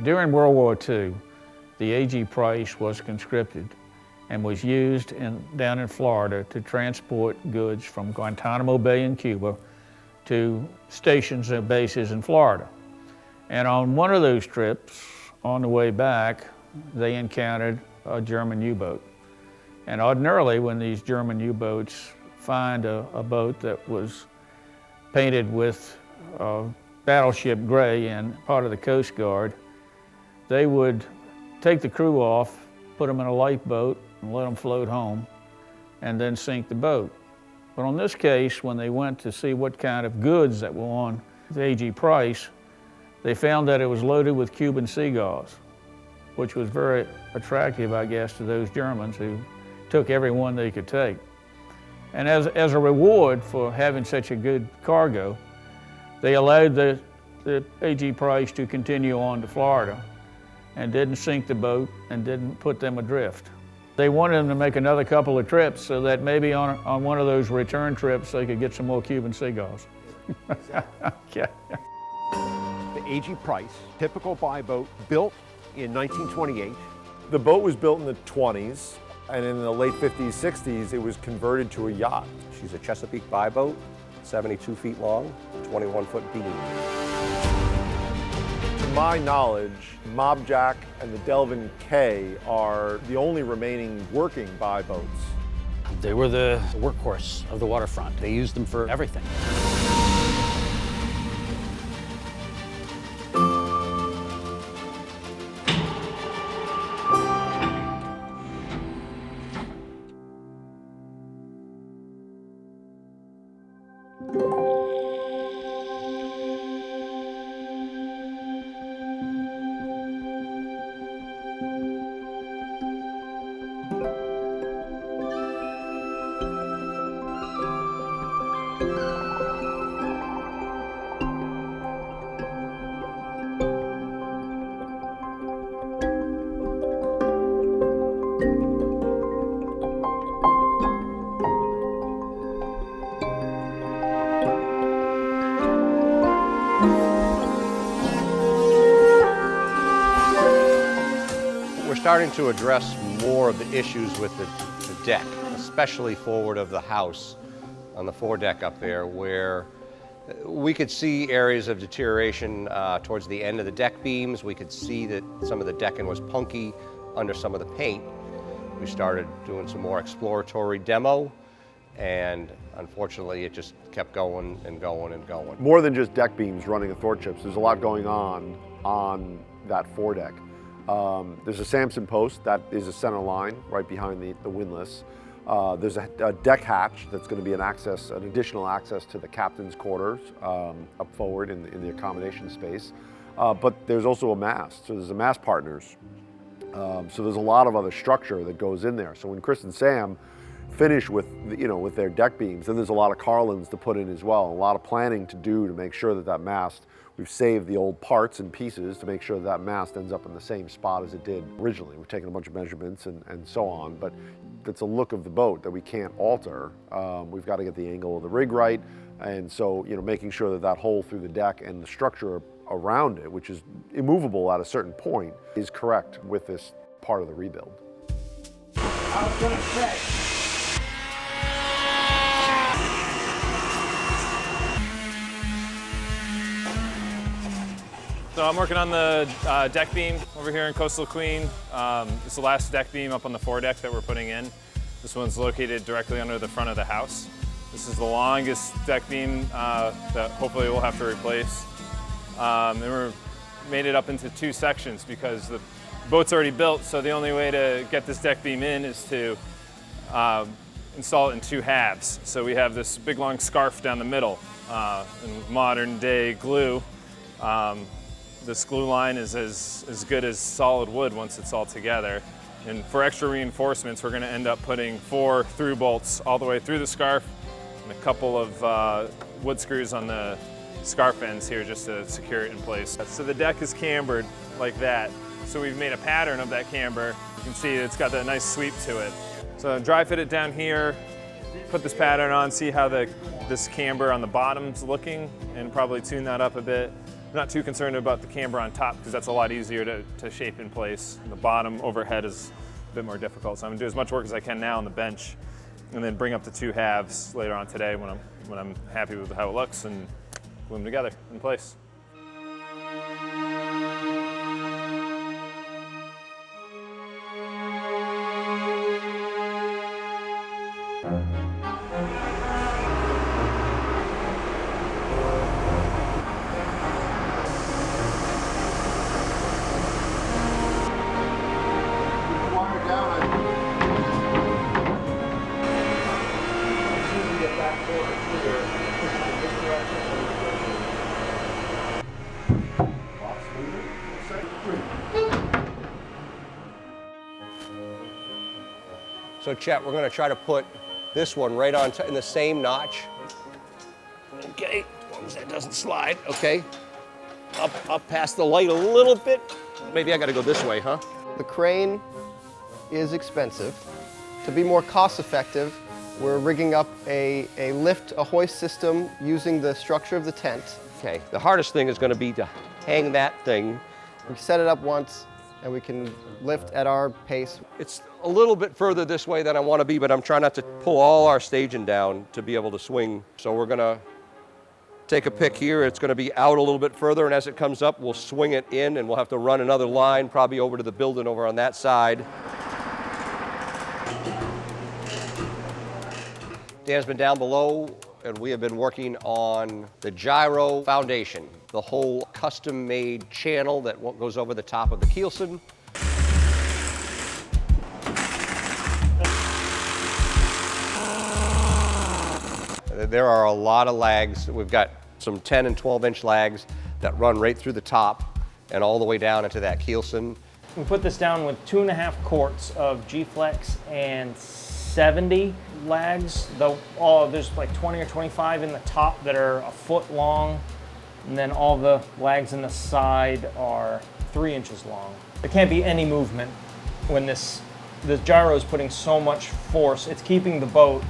During World War II, the A.G. Price was conscripted and was used down in Florida to transport goods from Guantanamo Bay in Cuba to stations and bases in Florida. And on one of those trips, on the way back, they encountered a German U-boat. And ordinarily, when these German U-boats find a boat that was painted with battleship gray and part of the Coast Guard, they would take the crew off, put them in a lifeboat, and let them float home, and then sink the boat. But on this case, when they went to see what kind of goods that were on the A.G. Price, they found that it was loaded with Cuban seagulls, which was very attractive, I guess, to those Germans who took every one they could take. And as a reward for having such a good cargo, they allowed the A.G. Price to continue on to Florida and didn't sink the boat and didn't put them adrift. They wanted them to make another couple of trips so that maybe on one of those return trips they could get some more Cuban seagulls. Okay. The A.G. Price, typical buy boat, built in 1928. The boat was built in the 20s, and in the late 50s, 60s, it was converted to a yacht. She's a Chesapeake buy boat, 72 feet long, 21-foot beam. To my knowledge, Mob Jack and the Delvin K are the only remaining working buy boats. They were the workhorse of the waterfront. They used them for everything. We're starting to address more of the issues with the deck, especially forward of the house on the foredeck up there, where we could see areas of deterioration towards the end of the deck beams. We could see that some of the decking was punky under some of the paint. We started doing some more exploratory demo, and unfortunately it just kept going and going and going. More than just deck beams running athwart chips, there's a lot going on that foredeck. There's a Samson post that is a center line right behind the windlass. There's a deck hatch that's going to be an additional access to the captain's quarters up forward in the accommodation space. But there's also a mast, so there's a mast partners. So there's a lot of other structure that goes in there. So when Chris and Sam finish with their deck beams, then there's a lot of carlins to put in as well. A lot of planning to do to make sure that mast, we've saved the old parts and pieces to make sure that mast ends up in the same spot as it did originally. We've taken a bunch of measurements and so on, but it's a look of the boat that we can't alter. We've got to get the angle of the rig right, and so making sure that hole through the deck and the structure around it, which is immovable at a certain point, is correct with this part of the rebuild. I was going to say. So I'm working on the deck beam over here in Coastal Queen. It's the last deck beam up on the foredeck that we're putting in. This one's located directly under the front of the house. This is the longest deck beam that hopefully we'll have to replace. And we made it up into two sections because the boat's already built, so the only way to get this deck beam in is to install it in two halves. So we have this big long scarf down the middle. In modern day glue, this glue line is as good as solid wood once it's all together. And for extra reinforcements, we're going to end up putting 4 through bolts all the way through the scarf and a couple of wood screws on the scarf ends here just to secure it in place. So the deck is cambered like that. So we've made a pattern of that camber. You can see it's got that nice sweep to it. So dry fit it down here, put this pattern on, see how this camber on the bottom's looking, and probably tune that up a bit. Not too concerned about the camber on top because that's a lot easier to shape in place. The bottom overhead is a bit more difficult. So I'm gonna do as much work as I can now on the bench and then bring up the two halves later on today when I'm happy with how it looks and glue them together in place. So Chet, we're gonna try to put this one right on in the same notch. Okay, as long as that doesn't slide. Okay, up past the light a little bit. Maybe I gotta go this way, huh? The crane is expensive. To be more cost effective, we're rigging up a hoist system using the structure of the tent. Okay, the hardest thing is gonna be to hang that thing. We set it up once and we can lift at our pace. It's a little bit further this way than I want to be, but I'm trying not to pull all our staging down to be able to swing. So we're gonna take a pick here. It's gonna be out a little bit further, and as it comes up, we'll swing it in, and we'll have to run another line probably over to the building over on that side. Dan's been down below, and we have been working on the gyro foundation, the whole custom-made channel that goes over the top of the keelson. There are a lot of lags. We've got some 10 and 12-inch lags that run right through the top and all the way down into that keelson. We put this down with 2.5 quarts of G-Flex and 70 lags. There's like 20 or 25 in the top that are a foot long, and then all the lags in the side are 3 inches long. There can't be any movement when the gyro is putting so much force. It's keeping the boat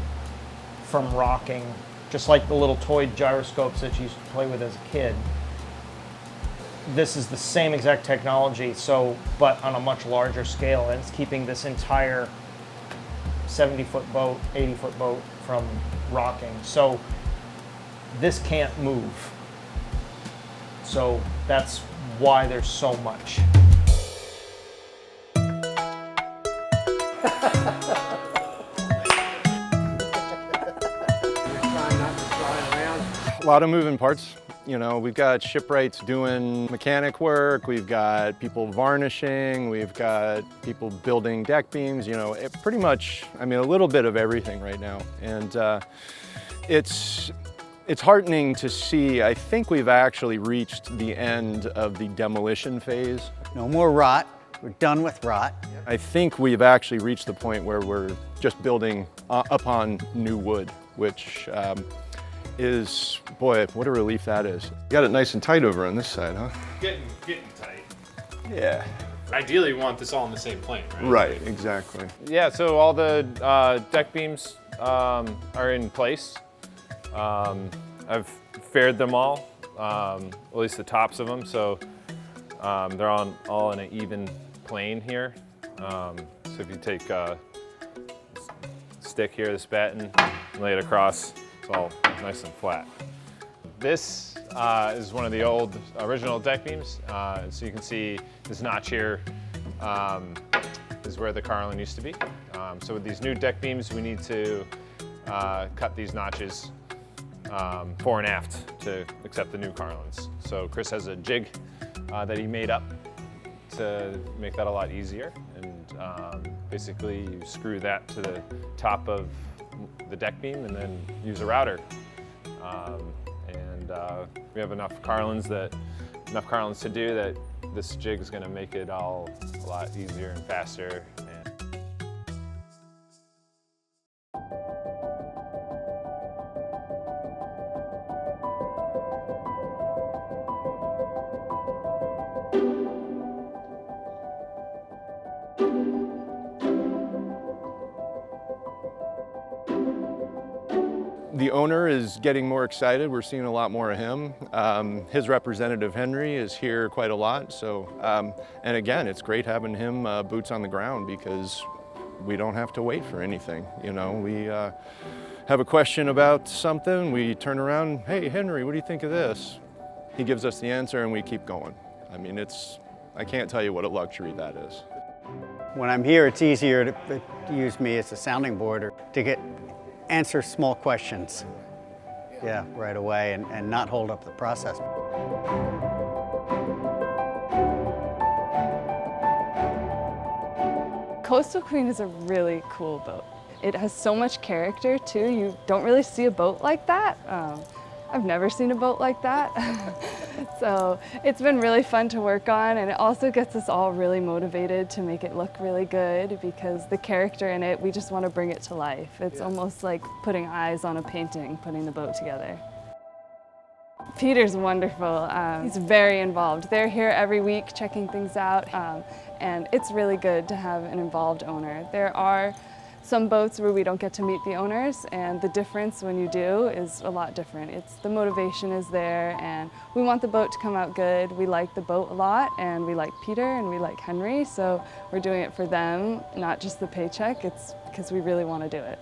from rocking, just like the little toy gyroscopes that you used to play with as a kid. This is the same exact technology, but on a much larger scale, and it's keeping this entire 70-foot boat, 80-foot boat from rocking. So this can't move. So that's why there's so much. A lot of moving parts. You know, we've got shipwrights doing mechanic work, we've got people varnishing, we've got people building deck beams, you know, pretty much, I mean, a little bit of everything right now. And it's heartening to see. I think we've actually reached the end of the demolition phase. No more rot. We're done with rot. I think we've actually reached the point where we're just building upon new wood, which is, boy, what a relief that is. You got it nice and tight over on this side, huh? Getting tight. Yeah. Ideally, we want this all on the same plane, right? Right, exactly. Yeah, so all the deck beams are in place. I've faired them all, at least the tops of them, so they're all in an even plane here. So if you take a stick here, this batten, and lay it across, it's all nice and flat. This is one of the original deck beams. So you can see this notch here is where the carlin used to be. So with these new deck beams, we need to cut these notches fore and aft to accept the new carlins. So Chris has a jig that he made up to make that a lot easier. And basically you screw that to the top of the deck beam and then use a router. We have enough carlins to do that this jig is going to make it all a lot easier and faster. The owner is getting more excited. We're seeing a lot more of him. His representative, Henry, is here quite a lot. So, and again, it's great having him boots on the ground because we don't have to wait for anything. You know, we have a question about something, we turn around, hey, Henry, what do you think of this? He gives us the answer and we keep going. I mean, I can't tell you what a luxury that is. When I'm here, it's easier to use me as a sounding board or to answer small questions. Yeah, right away and not hold up the process. Coastal Queen is a really cool boat. It has so much character too. You don't really see a boat like that. I've never seen a boat like that. So it's been really fun to work on, and it also gets us all really motivated to make it look really good because the character in it, we just want to bring it to life. It's almost like putting eyes on a painting, putting the boat together. Peter's wonderful. He's very involved. They're here every week checking things out, and it's really good to have an involved owner. There are some boats where we don't get to meet the owners, and the difference when you do is a lot different. The motivation is there, and we want the boat to come out good. We like the boat a lot, and we like Peter, and we like Henry, so we're doing it for them, not just the paycheck. It's because we really want to do it.